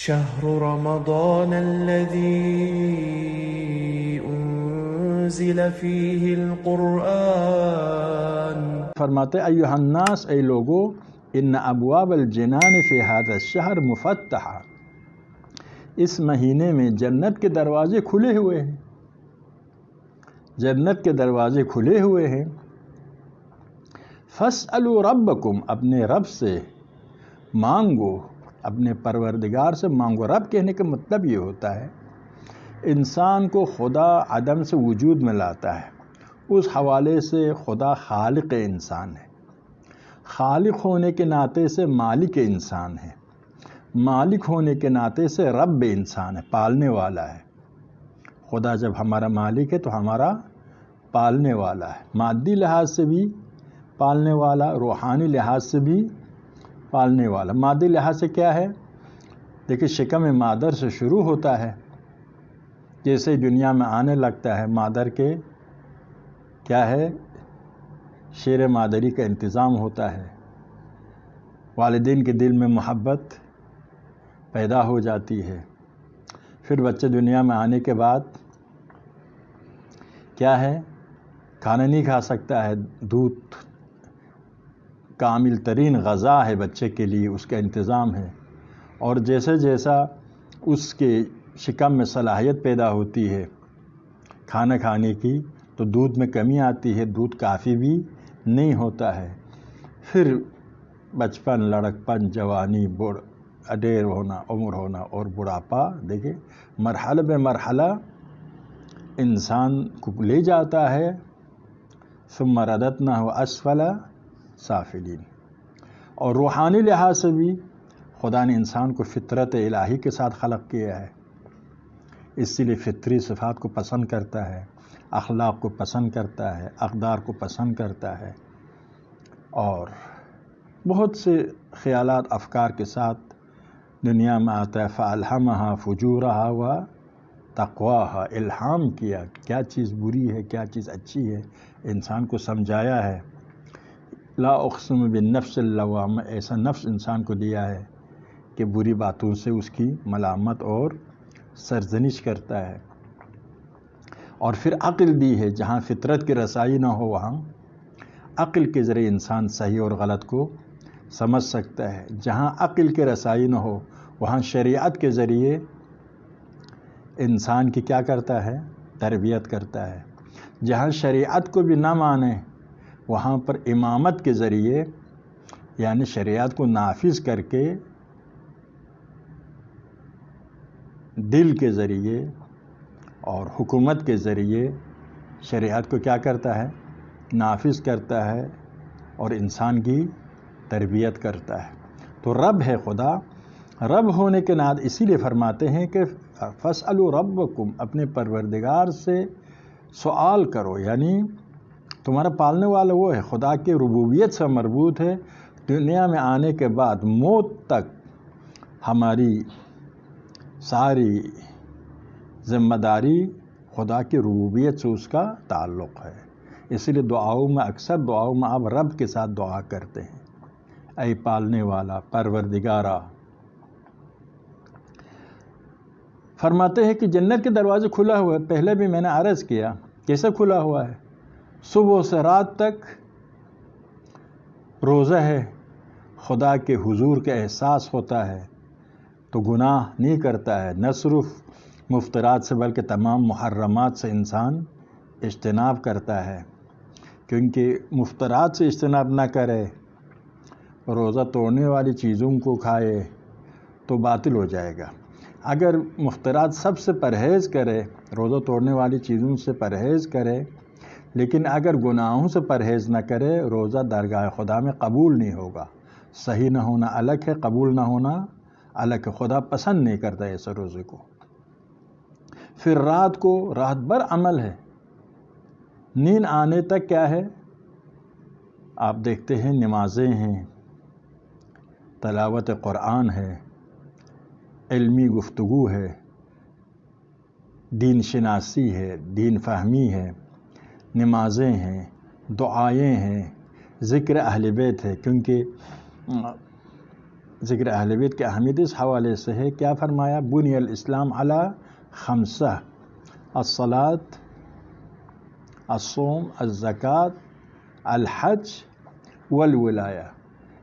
شهر رمضان الذي أنزل فيه القرآن. فرماتے ایھا الناس، اے لوگو، ان ابواب الجنان فی هذا الشہر مفتحہ، اس مہینے میں جنت کے دروازے کھلے ہوئے ہیں، جنت کے دروازے کھلے ہوئے ہیں۔ فاسألوا ربکم، اپنے رب سے مانگو، اپنے پروردگار سے مانگو۔ رب کہنے کا مطلب یہ ہوتا ہے انسان کو خدا عدم سے وجود میں لاتا ہے، اس حوالے سے خدا خالق انسان ہے، خالق ہونے کے ناطے سے مالک انسان ہے، مالک ہونے کے ناطے سے رب انسان ہے، پالنے والا ہے۔ خدا جب ہمارا مالک ہے تو ہمارا پالنے والا ہے، مادی لحاظ سے بھی پالنے والا، روحانی لحاظ سے بھی پالنے والا۔ مادی لحاظ سے کیا ہے؟ دیکھیں، شکم مادر سے شروع ہوتا ہے، جیسے دنیا میں آنے لگتا ہے مادر کے کیا ہے، شیر مادری کا انتظام ہوتا ہے، والدین کے دل میں محبت پیدا ہو جاتی ہے۔ پھر بچے دنیا میں آنے کے بعد کیا ہے، کھانا نہیں کھا سکتا ہے، دودھ کامل ترین غذا ہے بچے کے لیے، اس کا انتظام ہے۔ اور جیسے جیسا اس کے شکم میں صلاحیت پیدا ہوتی ہے کھانا کھانے کی، تو دودھ میں کمی آتی ہے، دودھ کافی بھی نہیں ہوتا ہے۔ پھر بچپن، لڑکپن، جوانی، اڈیر ہونا، عمر ہونا اور بڑھاپا، دیکھیں مرحلہ بے مرحلہ انسان کو لے جاتا ہے۔ ثم رددناہ اسفل سافلین۔ اور روحانی لحاظ سے بھی خدا نے انسان کو فطرت الہی کے ساتھ خلق کیا ہے، اسی لیے فطری صفات کو پسند کرتا ہے، اخلاق کو پسند کرتا ہے، اقدار کو پسند کرتا ہے، اور بہت سے خیالات، افکار کے ساتھ دنیا میں آتا ہے۔ فَأَلْهَمَهَا فُجُورَهَا وَتَقْوَاهَا، الہام کیا کیا چیز بری ہے، کیا چیز اچھی ہے، انسان کو سمجھایا ہے۔ لا اقسم بالنفس اللوامہ، ایسا نفس انسان کو دیا ہے کہ بری باتوں سے اس کی ملامت اور سرزنش کرتا ہے۔ اور پھر عقل دی ہے، جہاں فطرت کی رسائی نہ ہو وہاں عقل کے ذریعے انسان صحیح اور غلط کو سمجھ سکتا ہے، جہاں عقل کی رسائی نہ ہو وہاں شریعت کے ذریعے انسان کی کیا کرتا ہے، تربیت کرتا ہے۔ جہاں شریعت کو بھی نہ مانے وہاں پر امامت کے ذریعے، یعنی شریعت کو نافذ کر کے دل کے ذریعے اور حکومت کے ذریعے شریعت کو کیا کرتا ہے، نافذ کرتا ہے اور انسان کی تربیت کرتا ہے۔ تو رب ہے خدا، رب ہونے کے ناطے اسی لیے فرماتے ہیں کہ فاسألوا ربکم، اپنے پروردگار سے سوال کرو، یعنی تمہارا پالنے والا وہ ہے، خدا کے ربوبیت سے مربوط ہے۔ دنیا میں آنے کے بعد موت تک ہماری ساری ذمہ داری خدا کی ربوبیت سے اس کا تعلق ہے۔ اسی لیے دعاؤں میں، اکثر دعاؤں میں آپ رب کے ساتھ دعا کرتے ہیں، اے پالنے والا، پروردگارا۔ فرماتے ہیں کہ جنت کے دروازے کھلا ہوا ہے، پہلے بھی میں نے عرض کیا کیسے کھلا ہوا ہے۔ صبح سے رات تک روزہ ہے، خدا کے حضور کا احساس ہوتا ہے تو گناہ نہیں کرتا ہے، نہ صرف مفطرات سے بلکہ تمام محرمات سے انسان اجتناب کرتا ہے، کیونکہ مفطرات سے اجتناب نہ کرے، روزہ توڑنے والی چیزوں کو کھائے تو باطل ہو جائے گا۔ اگر مفطرات سب سے پرہیز کرے، روزہ توڑنے والی چیزوں سے پرہیز کرے، لیکن اگر گناہوں سے پرہیز نہ کرے، روزہ درگاہ خدا میں قبول نہیں ہوگا۔ صحیح نہ ہونا الگ ہے، قبول نہ ہونا الگ ہے، خدا پسند نہیں کرتا ایسے روزے کو۔ پھر رات کو رات بھر عمل ہے، نیند آنے تک کیا ہے، آپ دیکھتے ہیں نمازیں ہیں، تلاوت قرآن ہے، علمی گفتگو ہے، دین شناسی ہے، دین فہمی ہے، نمازیں ہیں، دعائیں ہیں، ذکر اہل بیت ہے، کیونکہ ذکر اہل بیت کی اہمیت اس حوالے سے ہے. کیا فرمایا؟ بنی الاسلام علی خمسہ: الصلاۃ، الصوم، الزکوٰۃ، الحج والولایہ.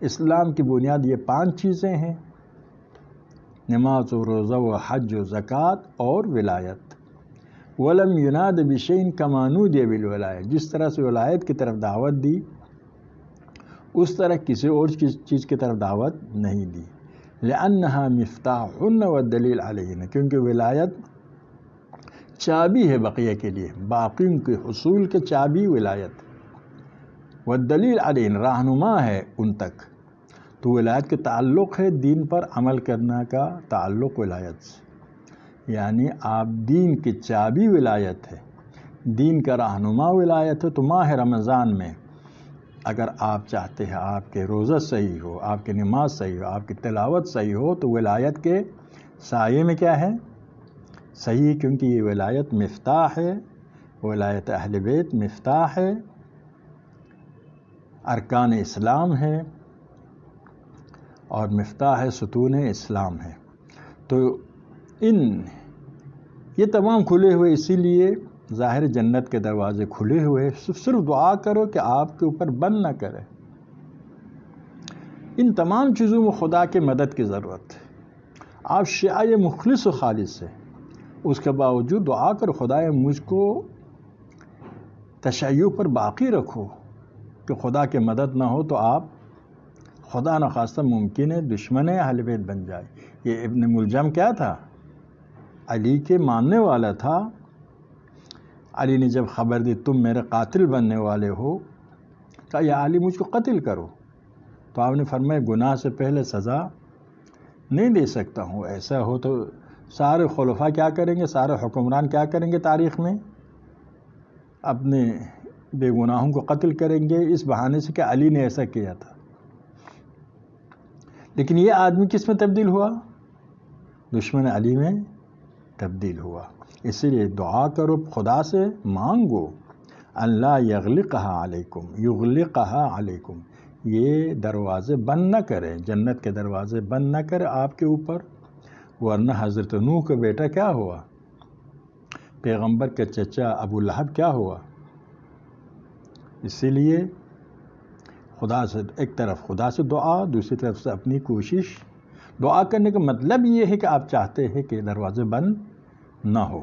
اسلام کی بنیاد یہ 5 چیزیں ہیں: نماز و روزہ و حج و زکوٰۃ اور ولایت. ولم یناد بشیء کما نودی بالولایہ. جس طرح سے ولایت کی طرف دعوت دی اس طرح کسی اور چیز کی طرف دعوت نہیں دی. لأنہا مفتاحن والدلیل علیہن. کیونکہ ولایت چابی ہے بقیہ کے لیے، باقیوں کے حصول کے چابی ولایت. والدلیل علیہن، رہنما ہے ان تک. تو ولایت کے تعلق ہے دین پر عمل کرنا کا تعلق ولایت سے. یعنی آپ دین کی چابی ولایت ہے، دین کا رہنما ولایت ہے. تو ماہ رمضان میں اگر آپ چاہتے ہیں آپ کے روزہ صحیح ہو، آپ کی نماز صحیح ہو، آپ کی تلاوت صحیح ہو، تو ولایت کے سائے میں کیا ہے؟ صحیح. کیونکہ یہ ولایت مفتاح ہے، ولایت اہل بیت مفتاح ہے، ارکان اسلام ہے اور مفتاح ہے ستون اسلام ہے. تو یہ تمام کھلے ہوئے، اسی لیے ظاہر جنت کے دروازے کھلے ہوئے. صرف دعا کرو کہ آپ کے اوپر بند نہ کرے. ان تمام چیزوں میں خدا کے مدد کی ضرورت ہے. آپ شیعہ مخلص و خالص ہے، اس کے باوجود دعا کرو خدایا مجھ کو تشیع پر باقی رکھو کہ خدا کی مدد نہ ہو تو آپ خدا نخواستہ ممکن ہے دشمن اہل بیت بن جائے. یہ ابن ملجم کیا تھا؟ علی کے ماننے والا تھا. علی نے جب خبر دی تم میرے قاتل بننے والے ہو، کہا یا علی مجھ کو قتل کرو. تو آپ نے فرمایا گناہ سے پہلے سزا نہیں دے سکتا ہوں. ایسا ہو تو سارے خلفاء کیا کریں گے، سارے حکمران کیا کریں گے تاریخ میں؟ اپنے بے گناہوں کو قتل کریں گے اس بہانے سے کہ علی نے ایسا کیا تھا. لیکن یہ آدمی کس میں تبدیل ہوا؟ دشمن علی میں تبدیل ہوا. اسی لیے دعا کرو، خدا سے مانگو اللہ یغلقہا علیکم، یغلقہا علیکم، یہ دروازے بند نہ کرے، جنت کے دروازے بند نہ کرے آپ کے اوپر. ورنہ حضرت نوح کا بیٹا کیا ہوا؟ پیغمبر کے چچا ابو لہب کیا ہوا؟ اسی لیے خدا سے ایک طرف خدا سے دعا، دوسری طرف سے اپنی کوشش. دعا کرنے کا مطلب یہ ہے کہ آپ چاہتے ہیں کہ دروازے بند نہ ہو.